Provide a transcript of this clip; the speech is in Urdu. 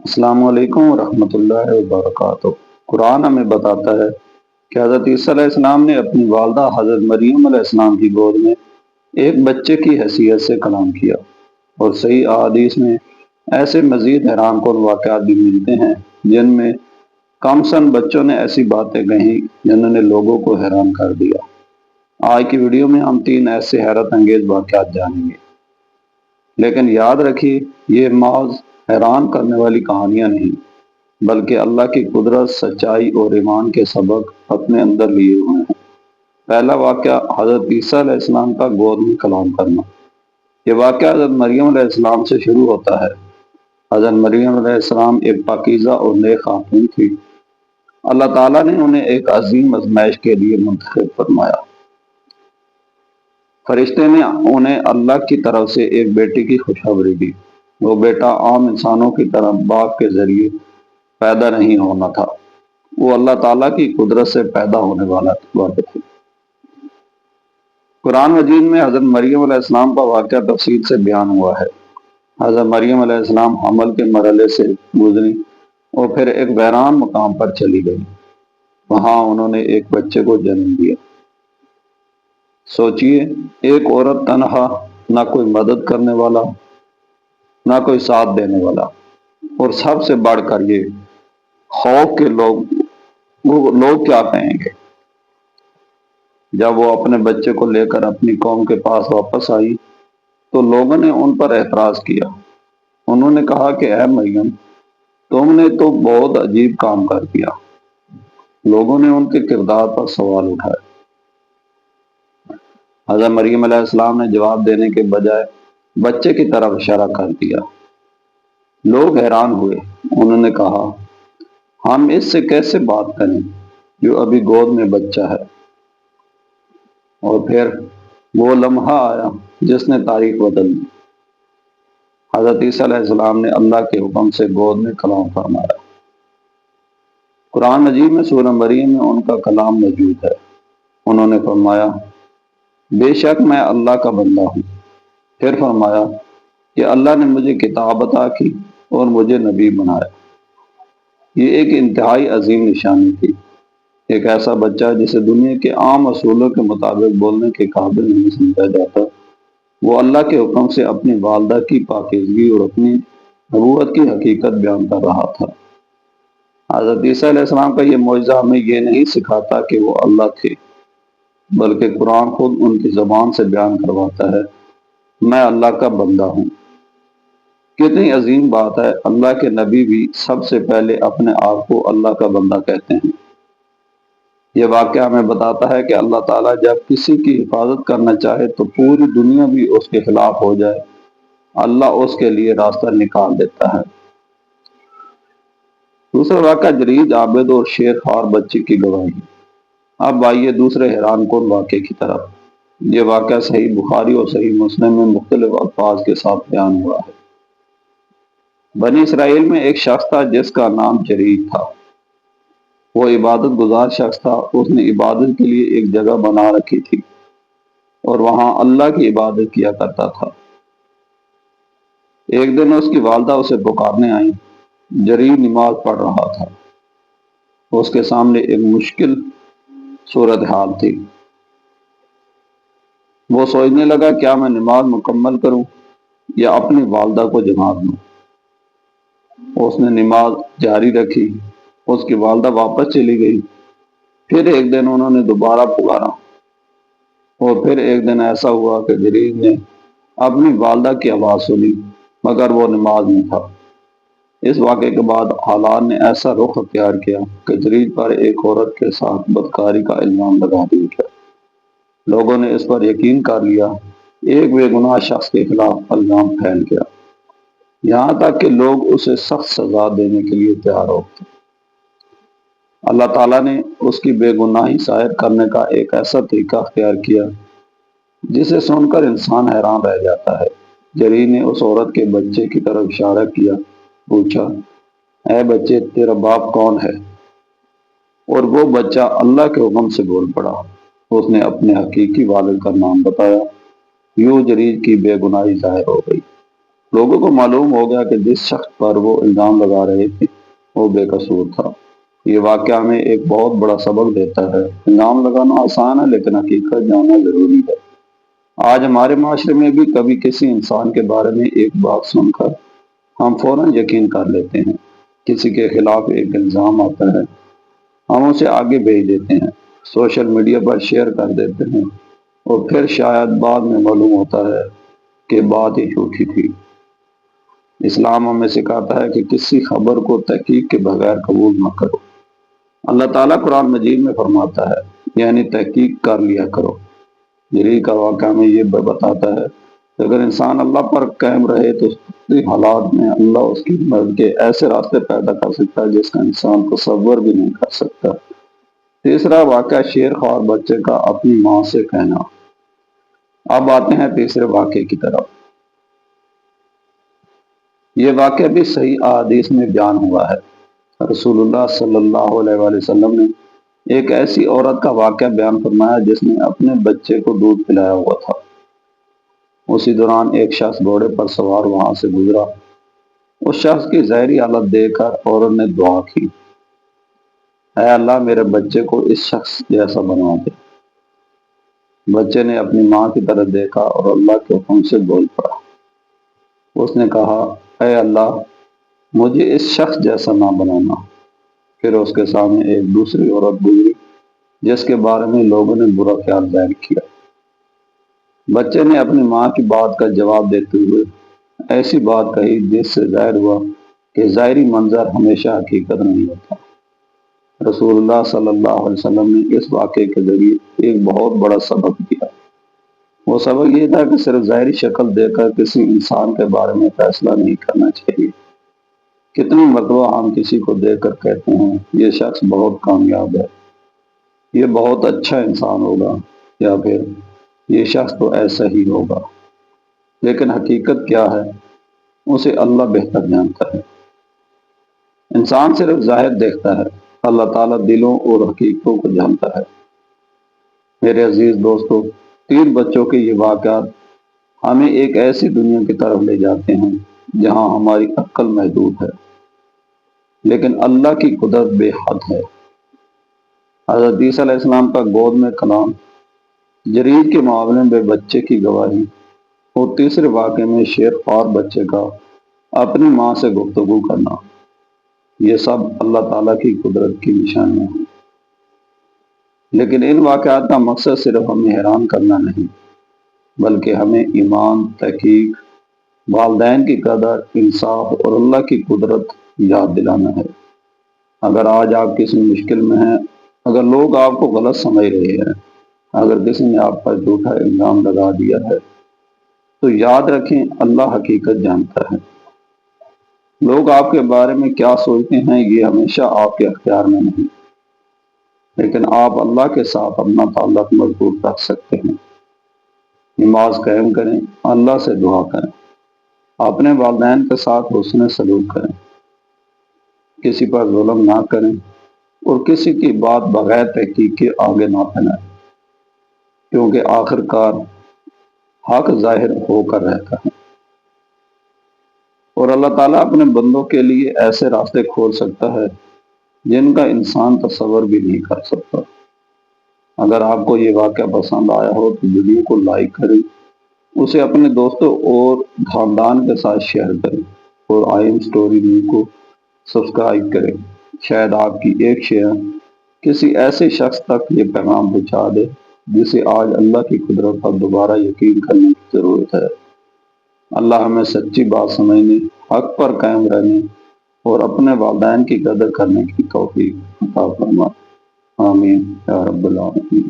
السلام علیکم ورحمۃ اللہ وبرکاتہ۔ قرآن ہمیں بتاتا ہے کہ حضرت عیسیٰ علیہ السلام نے اپنی والدہ حضرت مریم علیہ السلام کی گود میں ایک بچے کی حیثیت سے کلام کیا، اور صحیح احادیث میں ایسے مزید حیران کن واقعات بھی ملتے ہیں جن میں کم سن بچوں نے ایسی باتیں کہیں جنہوں نے لوگوں کو حیران کر دیا۔ آج کی ویڈیو میں ہم 3 ایسے حیرت انگیز واقعات جانیں گے، لیکن یاد رکھیے یہ محض حیران کرنے والی کہانیاں نہیں، بلکہ اللہ کی قدرت، سچائی اور ایمان کے سبق اپنے اندر لیے ہوئے ہیں۔ پہلا واقعہ حضرت عیسیٰ علیہ السلام کا گود میں کلام کرنا۔ یہ واقعہ حضرت مریم علیہ السلام سے شروع ہوتا ہے۔ حضرت مریم علیہ السلام ایک پاکیزہ اور نیک خاتون تھی۔ اللہ تعالیٰ نے انہیں ایک عظیم آزمائش کے لیے منتخب فرمایا۔ فرشتے نے انہیں اللہ کی طرف سے ایک بیٹے کی خوشخبری دی۔ وہ بیٹا عام انسانوں کی طرح باپ کے ذریعے پیدا نہیں ہونا تھا، وہ اللہ تعالیٰ کی قدرت سے پیدا ہونے والا تھا۔ قرآن مجید میں حضرت مریم علیہ السلام کا واقعہ تفصیل سے بیان ہوا ہے۔ حضرت مریم علیہ السلام حمل کے مرحلے سے گزری اور پھر ایک ویران مقام پر چلی گئی۔ وہاں انہوں نے ایک بچے کو جنم دیا۔ سوچئے، ایک عورت تنہا، نہ کوئی مدد کرنے والا، نہ کوئی ساتھ دینے والا، اور سب سے بڑھ کر یہ خوف کے لوگ کیا کہیں گے۔ جب وہ اپنے بچے کو لے کر اپنی قوم کے پاس واپس آئی تو لوگوں نے ان پر اعتراض کیا۔ انہوں نے کہا کہ اے مریم، تم نے تو بہت عجیب کام کر دیا۔ لوگوں نے ان کے کردار پر سوال اٹھائے۔ حضرت مریم علیہ السلام نے جواب دینے کے بجائے بچے کی طرف اشارہ کر دیا۔ لوگ حیران ہوئے۔ انہوں نے کہا، ہم اس سے کیسے بات کریں جو ابھی گود میں بچہ ہے؟ اور پھر وہ لمحہ آیا جس نے تاریخ بدل دی۔ حضرت عیسیٰ علیہ السلام نے اللہ کے حکم سے گود میں کلام فرمایا۔ قرآن مجید میں سورہ مریم میں ان کا کلام موجود ہے۔ انہوں نے فرمایا، بے شک میں اللہ کا بندہ ہوں۔ پھر فرمایا کہ اللہ نے مجھے کتاب عطا کی اور مجھے نبی بنایا۔ یہ ایک انتہائی عظیم نشانی تھی۔ ایک ایسا بچہ جسے دنیا کے عام اصولوں کے مطابق بولنے کے قابل نہیں سمجھا جاتا، وہ اللہ کے حکم سے اپنی والدہ کی پاکیزگی اور اپنی نبوت کی حقیقت بیان کر رہا تھا۔ حضرت عیسیٰ علیہ السلام کا یہ معجزہ ہمیں یہ نہیں سکھاتا کہ وہ اللہ تھے، بلکہ قرآن خود ان کی زبان سے بیان کرواتا ہے، میں اللہ کا بندہ ہوں۔ کتنی عظیم بات ہے، اللہ کے نبی بھی سب سے پہلے اپنے آپ کو اللہ کا بندہ کہتے ہیں۔ یہ واقعہ ہمیں بتاتا ہے کہ اللہ تعالیٰ جب کسی کی حفاظت کرنا چاہے تو پوری دنیا بھی اس کے خلاف ہو جائے، اللہ اس کے لیے راستہ نکال دیتا ہے۔ دوسرا واقعہ جریج عابد اور شیر خوار بچے کی گواہی۔ اب آئیے دوسرے حیران کن واقعے کی طرف۔ یہ واقعہ صحیح بخاری اور صحیح مسلم میں مختلف الفاظ کے ساتھ بیان ہوا ہے۔ بنی اسرائیل میں ایک شخص تھا جس کا نام جریج تھا۔ وہ عبادت گزار شخص تھا۔ اس نے عبادت کے لیے ایک جگہ بنا رکھی تھی اور وہاں اللہ کی عبادت کیا کرتا تھا۔ ایک دن اس کی والدہ اسے پکارنے آئیں۔ جریج نماز پڑھ رہا تھا۔ اس کے سامنے ایک مشکل صورتحال تھی۔ وہ سوچنے لگا، کیا میں نماز مکمل کروں یا اپنی والدہ کو جواب دوں؟ اس نے نماز جاری رکھی۔ اس کی والدہ واپس چلی گئی۔ پھر ایک دن انہوں نے دوبارہ پکارا، اور پھر ایک دن ایسا ہوا کہ جریج نے اپنی والدہ کی آواز سنی، مگر وہ نماز میں تھا۔ اس واقعے کے بعد حالات نے ایسا رخ اختیار کیا کہ جریج پر ایک عورت کے ساتھ بدکاری کا الزام لگا دیا گیا۔ لوگوں نے اس پر یقین کر لیا۔ ایک بے گناہ شخص کے خلاف الزام پھیل گیا، یہاں تک کہ لوگ اسے سخت سزا دینے کے لیے تیار ہو گئے۔ اللہ تعالیٰ نے اس کی بے گناہی ظاہر کرنے کا ایک ایسا طریقہ اختیار کیا جسے سن کر انسان حیران رہ جاتا ہے۔ جریج نے اس عورت کے بچے کی طرف اشارہ کیا، پوچھا، اے بچے، تیرا باپ کون ہے؟ اور وہ بچہ اللہ کے حکم سے بول پڑا۔ اس نے اپنے حقیقی والد کا نام بتایا۔ یوں جریج کی بے گناہی ظاہر ہو گئی۔ لوگوں کو معلوم ہو گیا کہ جس شخص پر وہ الزام لگا رہے تھے وہ بے قصور تھا۔ یہ واقعہ ہمیں ایک بہت بڑا سبق دیتا ہے۔ الزام لگانا آسان ہے لیکن حقیقت جاننا ضروری ہے۔ آج ہمارے معاشرے میں بھی کبھی کسی انسان کے بارے میں ایک بات سن کر ہم فوراً یقین کر لیتے ہیں۔ کسی کے خلاف ایک الزام آتا ہے، ہم اسے آگے بھیج دیتے ہیں، سوشل میڈیا پر شیئر کر دیتے ہیں، اور پھر شاید بعد میں معلوم ہوتا ہے کہ بات ہی جھوٹی تھی۔ اسلام ہمیں سکھاتا ہے کہ کسی خبر کو تحقیق کے بغیر قبول نہ کرو۔ اللہ تعالیٰ قرآن مجید میں فرماتا ہے، یعنی تحقیق کر لیا کرو۔ جلیل کا واقعہ میں یہ بتاتا ہے کہ اگر انسان اللہ پر قائم رہے تو اس حالات میں اللہ اس کی مدد کے ایسے راستے پیدا کر سکتا ہے جس کا انسان تصور بھی نہیں کر سکتا۔ تیسرا واقعہ شیر خوار بچے کا اپنی ماں سے کہنا۔ اب آتے ہیں تیسرے واقعے کی طرف۔ یہ واقعہ بھی صحیح احادیث میں بیان ہوا ہے۔ رسول اللہ صلی اللہ علیہ وآلہ وسلم نے ایک ایسی عورت کا واقعہ بیان فرمایا جس نے اپنے بچے کو دودھ پلایا ہوا تھا۔ اسی دوران ایک شخص گھوڑے پر سوار وہاں سے گزرا۔ اس شخص کی ظاہری حالت دیکھ کر عورت نے دعا کی، اے اللہ میرے بچے کو اس شخص جیسا بنا دے۔ بچے نے اپنی ماں کی طرف دیکھا اور اللہ کے حکم سے بول پڑا۔ اس نے کہا، اے اللہ مجھے اس شخص جیسا نہ بنانا۔ پھر اس کے سامنے ایک دوسری عورت گزری جس کے بارے میں لوگوں نے برا خیال ظاہر کیا۔ بچے نے اپنی ماں کی بات کا جواب دیتے ہوئے ایسی بات کہی جس سے ظاہر ہوا کہ ظاہری منظر ہمیشہ حقیقت نہیں ہوتا۔ رسول اللہ صلی اللہ علیہ وسلم نے اس واقعے کے ذریعے ایک بہت بڑا سبق دیا۔ وہ سبق یہ تھا کہ صرف ظاہری شکل دیکھ کر کسی انسان کے بارے میں فیصلہ نہیں کرنا چاہیے۔ کتنی مرتبہ ہم کسی کو دیکھ کر کہتے ہیں یہ شخص بہت کامیاب ہے، یہ بہت اچھا انسان ہوگا، یا پھر یہ شخص تو ایسا ہی ہوگا، لیکن حقیقت کیا ہے اسے اللہ بہتر جانتا ہے۔ انسان صرف ظاہر دیکھتا ہے، اللہ تعالیٰ دلوں اور حقیقتوں کو جانتا ہے۔ میرے عزیز دوستو، 3 بچوں کے یہ واقعات ہمیں ایک ایسی دنیا کی طرف لے جاتے ہیں جہاں ہماری عقل محدود ہے لیکن اللہ کی قدرت بے حد ہے۔ حضرت عیسیٰ علیہ السلام کا گود میں کلام، جرید کے معاملے میں بچے کی گواہی، اور تیسرے واقعے میں شیر خوار بچے کا اپنی ماں سے گفتگو کرنا، یہ سب اللہ تعالیٰ کی قدرت کی نشانیاں ہیں۔ لیکن ان واقعات کا مقصد صرف ہمیں حیران کرنا نہیں بلکہ ہمیں ایمان، تحقیق، والدین کی قدر، انصاف اور اللہ کی قدرت یاد دلانا ہے۔ اگر آج آپ کسی مشکل میں ہیں، اگر لوگ آپ کو غلط سمجھ رہے ہیں، اگر کسی نے آپ پر جھوٹا الزام لگا دیا ہے، تو یاد رکھیں اللہ حقیقت جانتا ہے۔ لوگ آپ کے بارے میں کیا سوچتے ہیں یہ ہمیشہ آپ کے اختیار میں نہیں، لیکن آپ اللہ کے ساتھ اپنا تعلق مضبوط رکھ سکتے ہیں۔ نماز قائم کریں، اللہ سے دعا کریں، اپنے والدین کے ساتھ حسن سلوک کریں، کسی پر ظلم نہ کریں اور کسی کی بات بغیر تحقیق کے آگے نہ پھیلائیں، کیونکہ آخر کار حق ظاہر ہو کر رہتا ہے اور اللہ تعالیٰ اپنے بندوں کے لیے ایسے راستے کھول سکتا ہے جن کا انسان تصور بھی نہیں کر سکتا۔ اگر آپ کو یہ واقعہ پسند آیا ہو تو ویڈیو کو لائک کریں، اسے اپنے دوستوں اور خاندان کے ساتھ شیئر کریں اور آئین سٹوری نیوز کو سبسکرائب کریں۔ شاید آپ کی ایک شیئر کسی ایسے شخص تک یہ پیغام پہنچا دے جسے آج اللہ کی قدرت پر دوبارہ یقین کرنے کی ضرورت ہے۔ اللہ ہمیں سچی بات سمجھنے، حق پر قائم رہنے اور اپنے والدین کی قدر کرنے کی توفیق عطا فرمائے۔ آمین یا رب العالمین۔